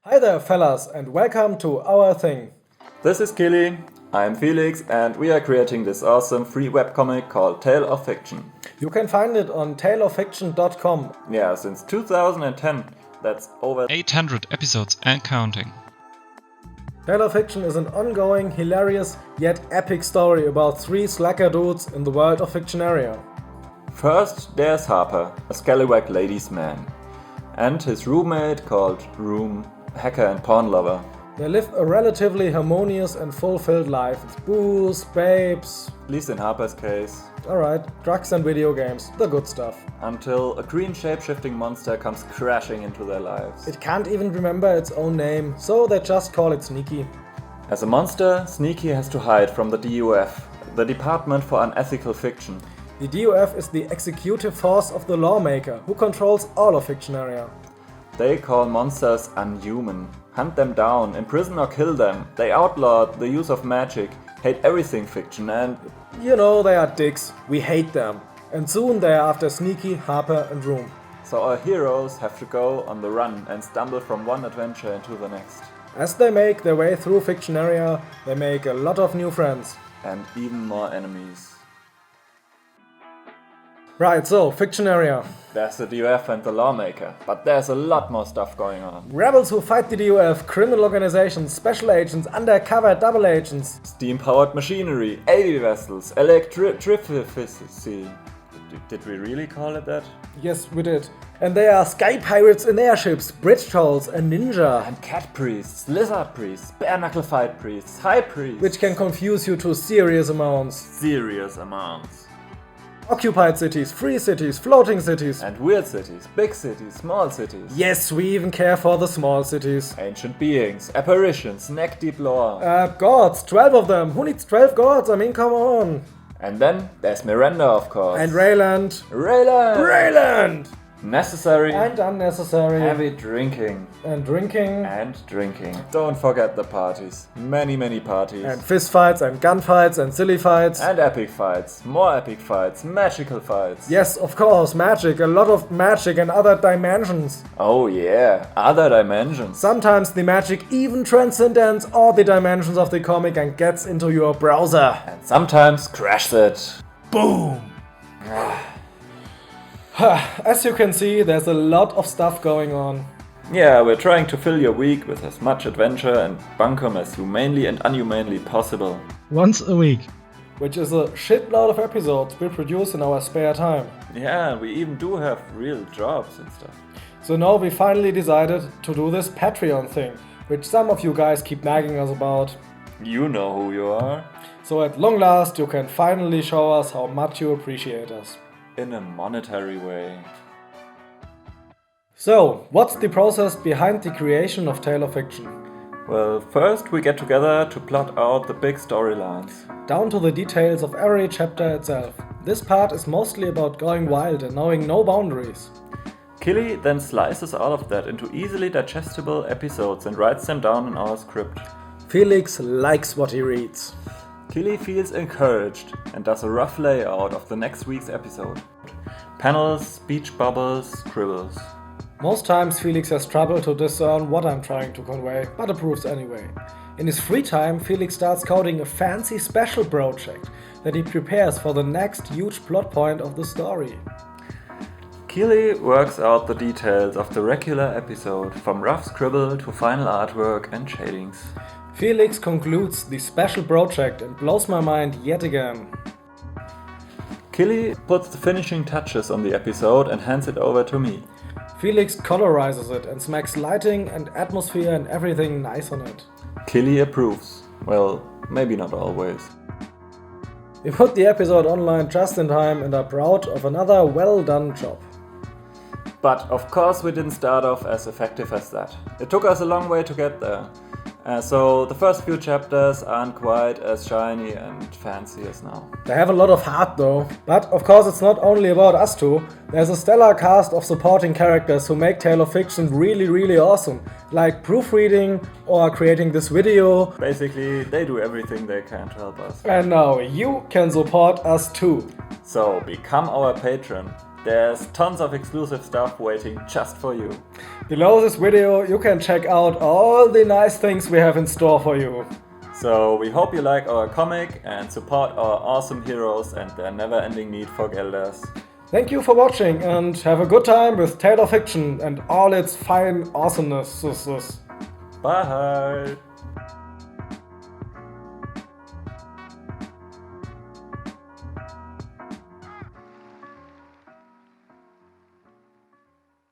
Hi there, fellas, and welcome to our thing. This is Kili, I'm Felix, and we are creating this awesome free webcomic called Tale of Fiction. You can find it on taleoffiction.com. Yeah, since 2010, that's over 800 episodes and counting. Tale of Fiction is an ongoing, hilarious, yet epic story about three slacker dudes in the world of Fictionaria. First, there's Harper, a scallywag ladies' man, and his roommate called Room, hacker and porn lover. They live a relatively harmonious and fulfilled life with booze, babes, At least in Harper's case. alright, drugs and video games, the good stuff. Until a green shape-shifting monster comes crashing into their lives. It can't even remember its own name, so they just call it Sneaky. As a monster, Sneaky has to hide from the DUF, the Department for Unethical Fiction. The DUF is the executive force of the lawmaker, who controls all of Fictionaria. They call monsters unhuman, hunt them down, imprison or kill them. They outlawed the use of magic, hate everything fiction, and You know they are dicks, we hate them. And soon they are after Sneaky, Harper and Room. so our heroes have to go on the run and stumble from one adventure into the next. As they make their way through Fictionaria, they make a lot of new friends. And even more enemies. Right, so, Fictionaria. There's the DUF and the lawmaker, but there's a lot more stuff going on. Rebels who fight the DUF, criminal organizations, special agents, undercover double agents. Steam-powered machinery, AV vessels, electricity. Did we really call it that? Yes, we did. And they are sky pirates in airships, bridge trolls, a ninja. And cat priests, lizard priests, bare-knuckle fight priests, high priests. Which can confuse you to serious amounts. serious amounts. Occupied cities, free cities, floating cities. And weird cities, big cities, small cities. Yes, we even care for the small cities. Ancient beings, apparitions, neck-deep lore. Gods, 12 of them. Who needs 12 gods? I mean, come on. And then there's Miranda, of course. And Rayland. Rayland! Necessary And unnecessary. heavy drinking. And drinking. And drinking. Don't forget the parties. Many, many parties. And fistfights and gunfights and silly fights. And epic fights. More epic fights. Magical fights. Yes, of course, magic. A lot of magic and other dimensions. Oh yeah, other dimensions. Sometimes the magic even transcends all the dimensions of the comic and gets into your browser. And sometimes crashes it. Boom! As you can see, there's a lot of stuff going on. Yeah, we're trying to fill your week with as much adventure and bunkum as humanely and unhumanly possible. Once a week. Which is a shitload of episodes we produce in our spare time. Yeah, we even do have real jobs and stuff. So now we finally decided to do this Patreon thing, which some of you guys keep nagging us about. You know who you are. So at long last you can finally show us how much you appreciate us. In a monetary way. So, what's the process behind the creation of Tale of Fiction? Well, first we get together to plot out the big storylines. Down to the details of every chapter itself. This part is mostly about going wild and knowing no boundaries. Killy then slices all of that into easily digestible episodes and writes them down in our script. Felix likes what he reads. Killy feels encouraged and does a rough layout of the next week's episode. Panels, speech bubbles, scribbles. Most times Felix has trouble to discern what I'm trying to convey, but approves anyway. In his free time, Felix starts coding a fancy special project that he prepares for the next huge plot point of the story. Keely works out the details of the regular episode, from rough scribble to final artwork and shadings. Felix concludes the special project and blows my mind yet again. Killy puts the finishing touches on the episode and hands it over to me. Felix colorizes it and smacks lighting and atmosphere and everything nice on it. Killy approves. Well, maybe not always. We put the episode online just in time and are proud of another well done job. But of course we didn't start off as effective as that. It took us a long way to get there. So the first few chapters aren't quite as shiny and fancy as now. They have a lot of heart though. But of course it's not only about us two. There's a stellar cast of supporting characters who make Tale of Fiction really awesome. Like proofreading or creating this video. Basically, they do everything they can to help us. And now you can support us too. So become our patron. There's tons of exclusive stuff waiting just for you. Below this video you can check out all the nice things we have in store for you. So we hope you like our comic and support our awesome heroes and their never-ending need for Gelders. Thank you for watching and have a good time with Taylor Fiction and all its fine awesomeness. Bye!